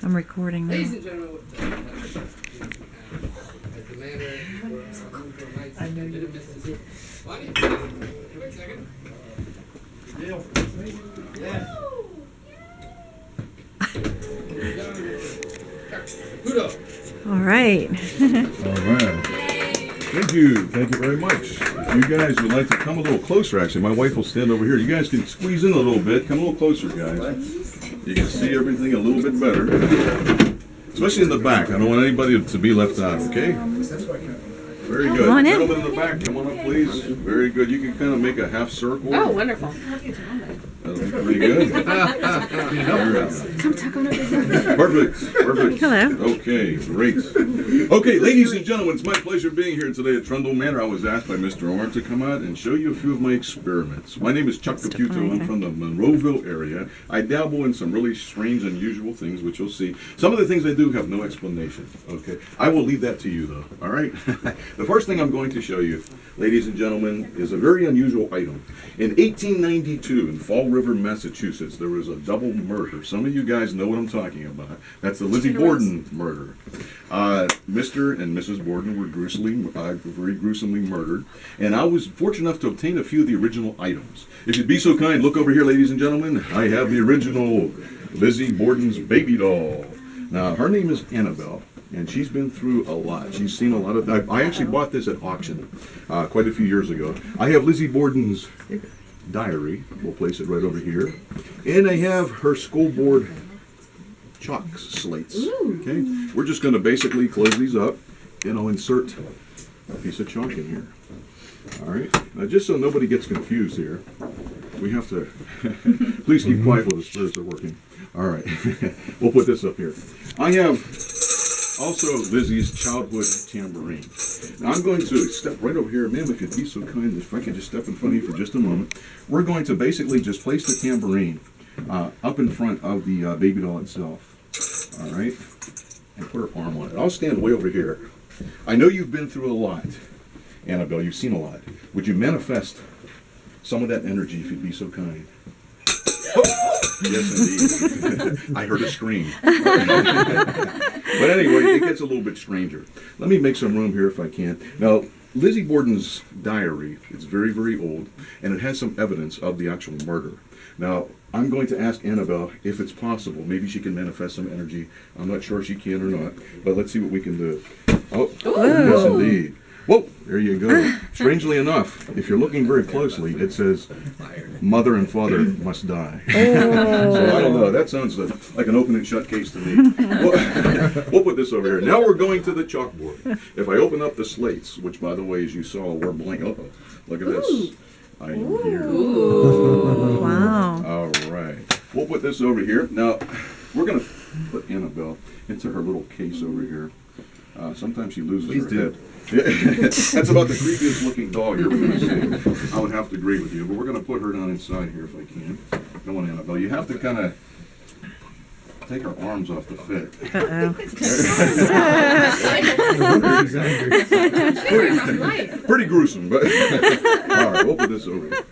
I'm recording now. Ladies and gentlemen, at the manor, I know you missed it. Wait a second. Deal. Yeah. Caputo. All right. All right. Thank you. Thank you very much. If you guys would like to come a little closer, actually, my wife will stand over here. You guys can squeeze in a little bit. Come a little closer, guys. You can see everything a little bit better. Especially in the back. I don't want anybody to be left out, okay? Very good. Come on in. Gentlemen in the back, come on up, please. Very good. You can kind of make a half circle. Oh, wonderful. That'll be pretty good. Come tuck on over. Perfect. Perfect. Hello. Okay, great. Okay, ladies and gentlemen, it's my pleasure being here today at Trundle Manor. I was asked by Mr. Orr to come out and show you a few of my experiments. My name is Chuck Caputo. I'm from the Monroeville area. I dabble in some really strange, unusual things, which you'll see. Some of the things I do have no explanation. Okay, I will leave that to you, though. All right. The first thing I'm going to show you, ladies and gentlemen, is a very unusual item. In 1892, in Fall River, Massachusetts, there was a double murder. Some of you guys know what I'm talking about. That's the Lizzie Borden murder. Mr. and Mrs. Borden were very gruesomely murdered, and I was fortunate enough to obtain a few of the original items. If you'd be so kind, look over here, ladies and gentlemen. I have the original Lizzie Borden's baby doll. Now, her name is Annabelle. And she's been through a lot. She's seen a lot of... I actually bought this at auction quite a few years ago. I have Lizzie Borden's diary. We'll place it right over here. And I have her school board chalk slates. Okay? We're just going to basically close these up, and I'll insert a piece of chalk in here. All right? Now, just so nobody gets confused here, we have to... Please keep quiet while the spirits are working. All right. We'll put this up here. I have... also, Lizzie's childhood tambourine. Now, I'm going to step right over here. Ma'am, if you'd be so kind, if I could just step in front of you for just a moment. We're going to basically just place the tambourine up in front of the baby doll itself. All right? And put her arm on it. I'll stand way over here. I know you've been through a lot, Annabelle. You've seen a lot. Would you manifest some of that energy if you'd be so kind? Yes, indeed. I heard a scream. But anyway, it gets a little bit stranger. Let me make some room here if I can. Now, Lizzie Borden's diary is very, very old, and it has some evidence of the actual murder. Now, I'm going to ask Annabelle if it's possible. Maybe she can manifest some energy. I'm not sure if she can or not, but let's see what we can do. Oh, yes, indeed. Whoa, there you go. Strangely enough, if you're looking very closely, it says, mother and father must die. So I don't know. That sounds like an open and shut case to me. We'll put this over here. Now we're going to the chalkboard. If I open up the slates, which, by the way, as you saw, were blank. Uh-oh. Look at this. I am here. Ooh. Wow. All right. We'll put this over here. Now, we're going to put Annabelle into her little case over here. Sometimes she loses her head. That's about the creepiest looking dog you're going to see. I would have to agree with you, but we're going to put her down inside here if I can. Come on, Annabelle. You have to kind of take her arms off the fit. Pretty gruesome, but all right, we'll put this over here.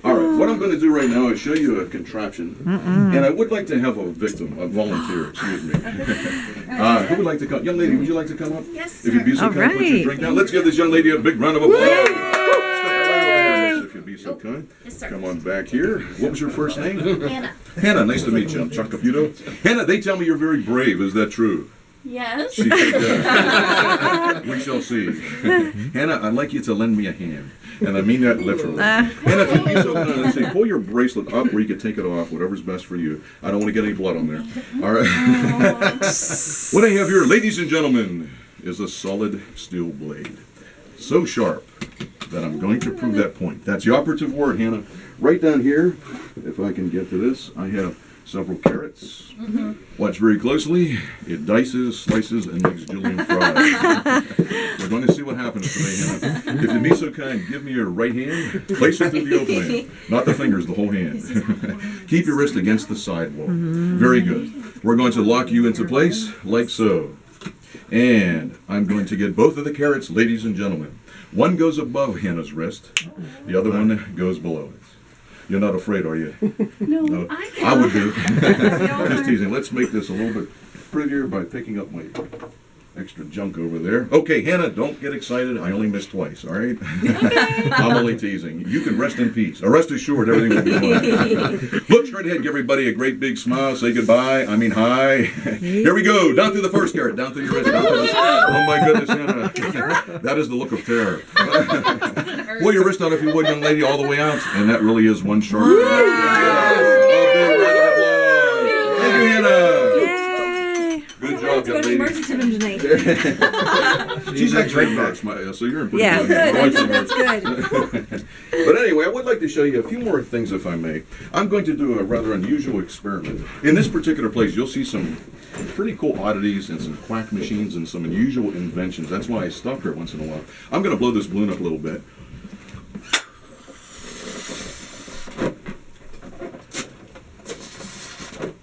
All right, what I'm going to do right now is show you a contraption, and I would like to have a victim, a volunteer, excuse me. Who would like to come? Young lady, would you like to come up? Yes, sir. If you'd be so kind, put your drink down. Let's give this young lady a big round of applause. Step right over here, miss, if you'd be so kind. Yes, sir. Come on back here. What was your first name? Hannah. Hannah, nice to meet you. I'm Chuck Caputo. Hannah, they tell me you're very brave. Is that true? Yes. She said that. We shall see. Hannah, I'd like you to lend me a hand. And I mean that literally. Hannah, if you'd be so kind, let's say, pull your bracelet up where you can take it off, whatever's best for you. I don't want to get any blood on there. All right. What I have here, ladies and gentlemen, is a solid steel blade. So sharp that I'm going to prove that point. That's the operative word, Hannah. Right down here, if I can get to this, I have several carrots. Watch very closely. It dices, slices, and makes julienne fries. We're going to see what happens today, Hannah. If you'd be so kind, give me your right hand. Place it through the opening. Not the fingers, the whole hand. Keep your wrist against the sidewall. Very good. We're going to lock you into place like so. And I'm going to get both of the carrots, ladies and gentlemen. One goes above Hannah's wrist. The other one goes below it. You're not afraid, are you? No, I would be. Just teasing. Let's make this a little bit prettier by picking up my extra junk over there. Okay, Hannah, don't get excited. I only missed twice, all right? I'm only teasing. You can rest in peace. Or rest assured, everything will be fine. Look straight ahead, give everybody a great big smile. Say goodbye. I mean, hi. Here we go. Down through the first carrot. Down through your wrist. Down through the... Oh, my goodness, Hannah. That is the look of terror. Pull your wrist out if you would, young lady, all the way out. And that really is one sharp. Yes. A big round of applause. Thank you, Hannah. Good job, young lady. Emergency room tonight. She's actually a nurse, so you're in pretty Yeah, good. That's good. But anyway, I would like to show you a few more things, if I may. I'm going to do a rather unusual experiment. In this particular place, you'll see some pretty cool oddities and some quack machines and some unusual inventions. That's why I stop here once in a while. I'm going to blow this balloon up a little bit.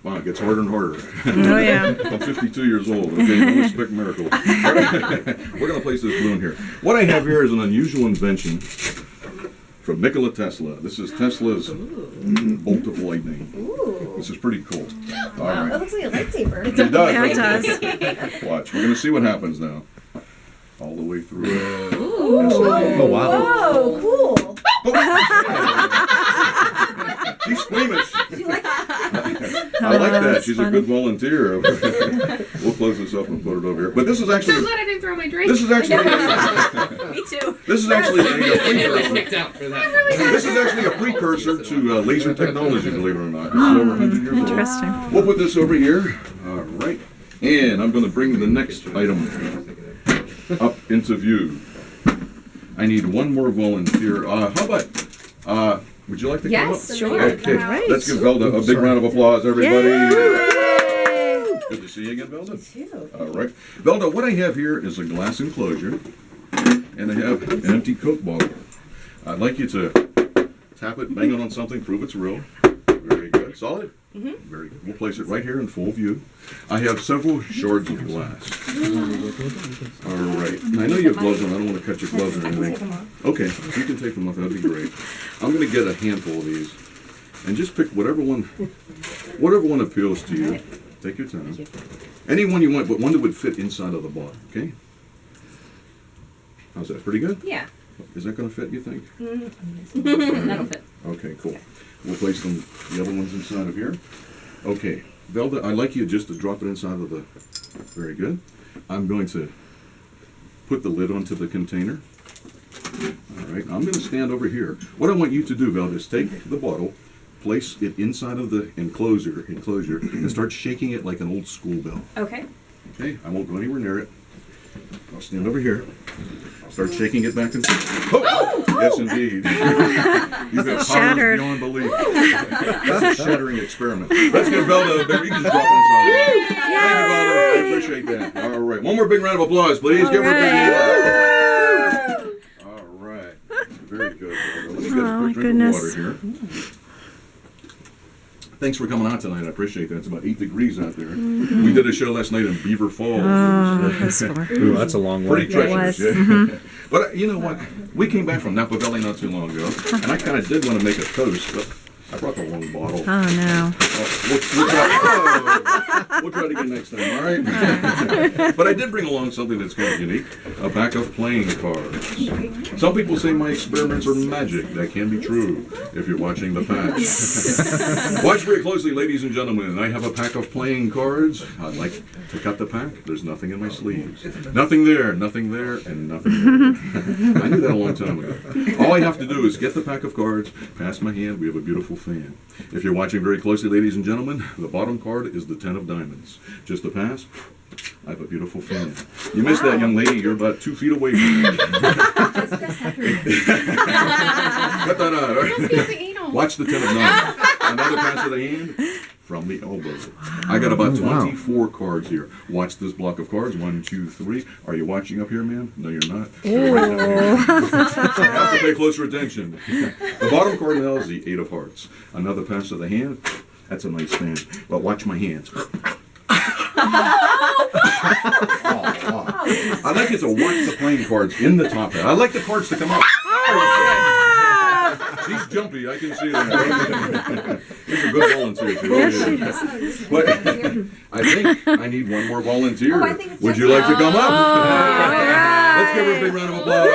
Wow, it gets harder and harder. Oh, yeah. I'm 52 years old. Okay, don't expect miracles. We're going to place this balloon here. What I have here is an unusual invention from Nikola Tesla. This is Tesla's bolt of lightning. Ooh. This is pretty cool. All That right. looks like a lightsaber. It does. Yeah, it does. Watch. We're going to see what happens now. All the way through. Ooh. Yes, indeed. Oh, wow. Whoa, cool. She's squeamish. You like that? I like that. that's She's a funny. good volunteer. We'll close this up and put it over here. But this is So actually. glad I didn't throw my drink. This is actually. Me too. This is actually a Get precursor. kicked out for that. This is actually a precursor to laser technology, believe it or not. It's over 100 years old. Interesting. We'll put this over here. All right. And I'm going to bring the next item up into view. I need one more volunteer. How about, would you like to come up? Yes, sure. Okay, Right. let's give Velda a big round of applause, everybody. Good to see you again, Velda. Too. All right. Velda, what I have here is a glass enclosure, and I have an empty Coke bottle. I'd like you to tap it, bang it on something, prove it's real. Very good. Solid? Very good. We'll place it right here in full view. I have several shards of glass. All right. Now, I know you have gloves on. I don't want to cut your gloves or anything. Okay, you can take them off. That'd be great. I'm going to get a handful of these and just pick whatever one appeals to you. Take your time. Any one you want, but one that would fit inside of the bottle, okay? How's that? Pretty good? Yeah. Is that going to fit, you think? That'll fit. Okay, cool. We'll place them, the other ones inside of here. Okay, Velda, I'd like you just to drop it inside of the... Very good. I'm going to put the lid onto the container. All right, I'm going to stand over here. What I want you to do, Velda, is take the bottle, place it inside of the enclosure, and start shaking it like an old school bell. Okay. Okay, I won't go anywhere near it. I'll stand over here. Start shaking it back and forth. Oh! Yes, indeed. You've got powers Shattered. beyond belief. That's a shattering experiment. Let's give Velda a big. You can just drop it inside. Thank you, Velda. I appreciate that. All right, one more big round of applause, please. Give her a big. All right. Very good, Velda. Let me get a Oh, quick drink goodness. of water here. Thanks for coming out tonight. I appreciate that. It's about 8 degrees out there. We did a show last night in Beaver Falls. Oh, that's far. Ooh, that's a long way. Pretty treacherous, was. yeah. But you know what? We came back from Napa Valley not too long ago, and I kind of did want to make a toast, but I brought the wrong bottle. Oh, no. We'll try it again next time, all right? But I did bring along something that's kind of unique, a pack of playing cards. Some people say my experiments are magic. That can be true if you're watching the patch. Watch very closely, ladies and gentlemen. I have a pack of playing cards. I'd like to cut the pack. There's nothing in my sleeves. Nothing there, and nothing there. I knew that a long time ago. All I have to do is get the pack of cards, pass my hand. We have a beautiful fan. If you're watching very closely, ladies and gentlemen, the bottom card is the 10 of diamonds. Just to pass, I have a beautiful fan. You missed that, young lady. You're about 2 feet away from me. Cut that out. All right? Watch the 10 of diamonds. Another pass of the hand from the elbow. I got about 24 cards here. Watch this block of cards. 1, 2, 3. Are you watching up here, ma'am? No, you're not. You're right down here. You have to pay closer attention. The bottom card now is the 8 of hearts. Another pass of the hand. That's a nice fan. But watch my hands. I like you to watch the playing cards in the top hat. I like the cards to come up. She's jumpy, I can see that. She's a good volunteer. She really is. But I think I need one more volunteer. Oh, I think it's Would you Jessica. like to come up? right. Let's give her a big round of applause. Try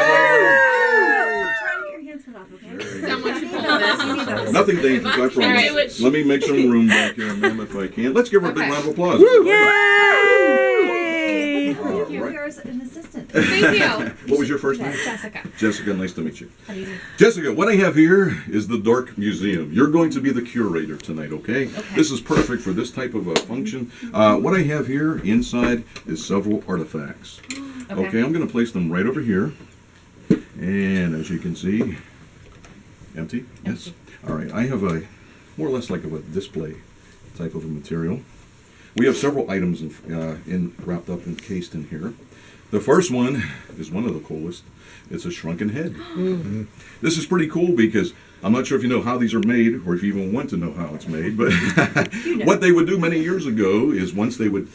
to get your hands cut off, okay? Someone should hold this. Nothing dangerous, I promise. Alright. Let me make some room back here, ma'am, if I can. Let's give her a big Okay. round of applause. Yay! All You're right. an assistant. Thank you. What was your first name? Jessica. Jessica, nice to meet you. How do you do? Jessica, what I have here is the Dark Museum. You're going to be the curator tonight, okay? This is perfect for this type of a function. What I have here inside is several artifacts. Okay, I'm going to place them right over here. And as you can see, empty? Yes. All right, I have a more or less like a display type of a material. We have several items wrapped up and encased in here. The first one is one of the coolest. It's a shrunken head. This is pretty cool because I'm not sure if you know how these are made or if you even want to know how it's made, but what they would do many years ago is once they would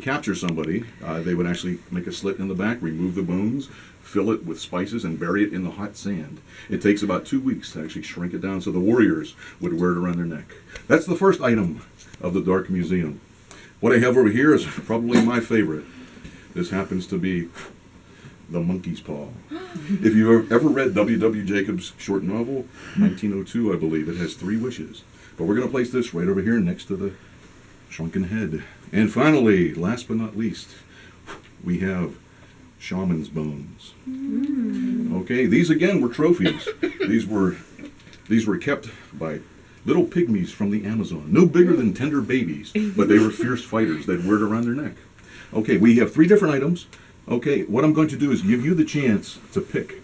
capture somebody, they would actually make a slit in the back, remove the bones, fill it with spices, and bury it in the hot sand. It takes about 2 weeks to actually shrink it down so the warriors would wear it around their neck. That's the first item of the Dark Museum. What I have over here is probably my favorite. This happens to be the monkey's paw. If you've ever read W.W. Jacobs' short novel, 1902, I believe, it has 3 wishes. But we're going to place this right over here next to the shrunken head. And finally, last but not least, we have shaman's bones. Okay, these again were trophies. These were kept by little pygmies from the Amazon, no bigger than tender babies, but they were fierce fighters that wear it around their neck. Okay, we have 3 different items. Okay, what I'm going to do is give you the chance to pick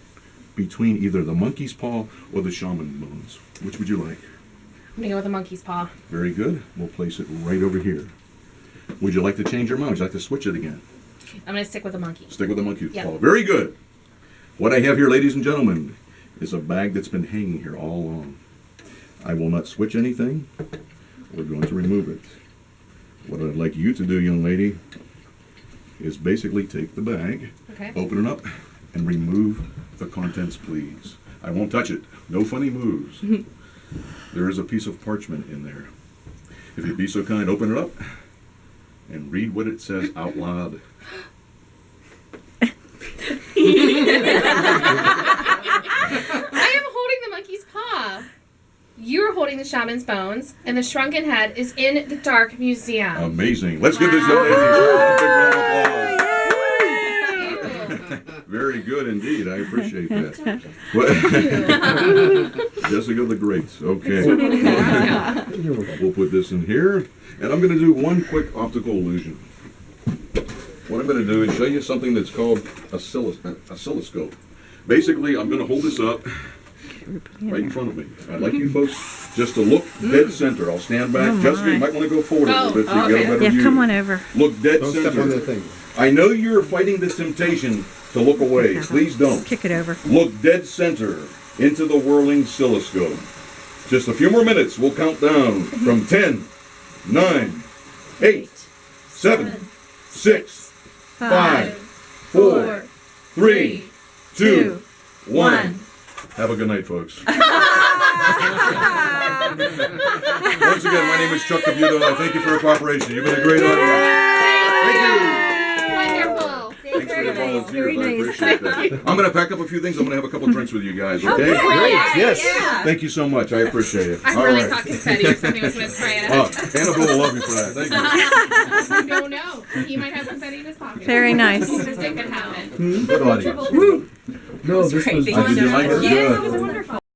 between either the monkey's paw or the shaman bones. Which would you like? I'm gonna go with the monkey's paw. Very good. We'll place it right over here. Would you like to change your mind? Would you like to switch it again? I'm gonna stick with the monkey. Stick with the monkey's Yep. paw. Very good. What I have here, ladies and gentlemen, is a bag that's been hanging here all along. I will not switch anything. We're going to remove it. What I'd like you to do, young lady, is basically take the bag, Okay. open it up, and remove the contents, please. I won't touch it. No funny moves. There is a piece of parchment in there. If you'd be so kind, open it up and read what it says out loud. I am holding the monkey's paw. You're holding the shaman's bones, and the shrunken head is in the Dark Museum. Amazing. Let's give this young lady a big round of applause. Very good indeed. I appreciate that. Jessica the Great. Okay. We'll put this in here. And I'm going to do one quick optical illusion. What I'm going to do is show you something that's called oscilloscope. Basically, I'm going to hold this up right in front of me. I'd like you folks just to look dead center. I'll stand back. Oh, Jessica, you my. might want to go forward a little bit so you get a better Yeah, view. come on over. Look dead Don't center. step on that thing. I know you're fighting the temptation to look away. Please don't. Kick it over. Look dead center into the whirling oscilloscope. Just a few more minutes. We'll count down from 10, 9, 8, 7, 6, 5, 4, 3, 2, 1. Have a good night, folks. Once again, my name is Chuck Caputo. I thank you for your cooperation. You've been a great audience. Thank you. Wonderful. Thanks for the volunteers. Very I nice. appreciate that. I'm going to pack up a few things. I'm going to have a couple drinks with you guys, okay? Great, yes. Thank you so much. I appreciate it. I All really right. thought confetti or something was going to spray it out. Annabelle will love you for that. Thank you. No, no. He might have confetti in his pocket. Very nice. This thing could happen. Good audience. No, this was. Did you like it? Yeah, Good. it was wonderful.